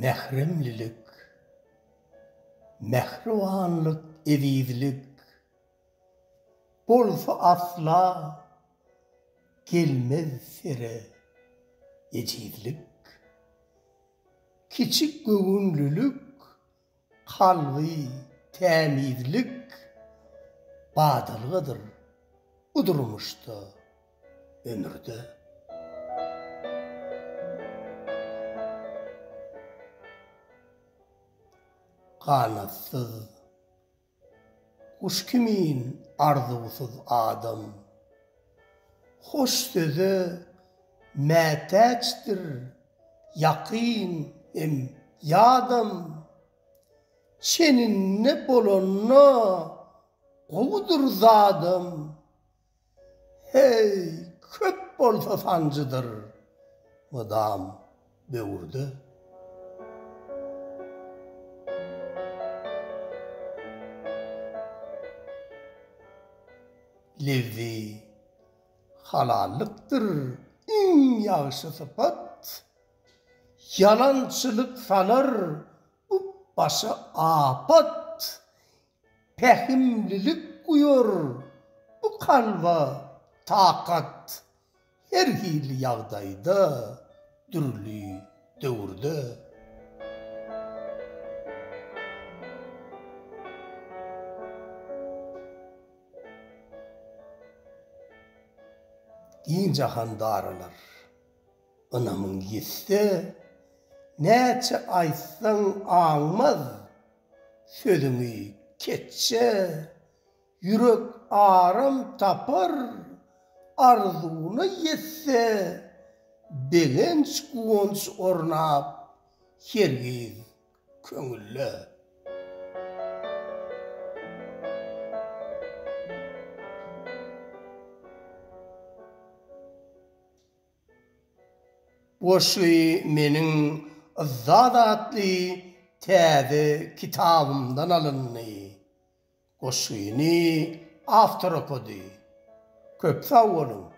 Mehremlilik, mehrivanlık, evizlik, bolsa asla gelmez sere ecizlik, kiçik göğünlülük, kalbi temizlik, badılgıdır, udurmuştu ömürde. Kanatsız, kuş kimin arzusuz adam, hoş sözü mätäçdir, yakin hem yadam, seninle bolonna govudur zadım, hey köp bolsa sancıdır, mıdam böwürde. Levzi halallıktır en ýagşy sypat, yalançılık salar bu başa apat, pehimlilik guyor bu kalba takat, her hili ýagdaýda dürlü döwürde. Din jahandarlar, anamın yetse, näçe aýtsaň aňmaz, sözüňi keçe, yürek aram tapar, arzuny yetse, begenç guwunç ornap, hergiz köňülle. Oşy meniň zadatly täze kitabymdan alyndy. Goşyny awtor okady. Köp sag bolun.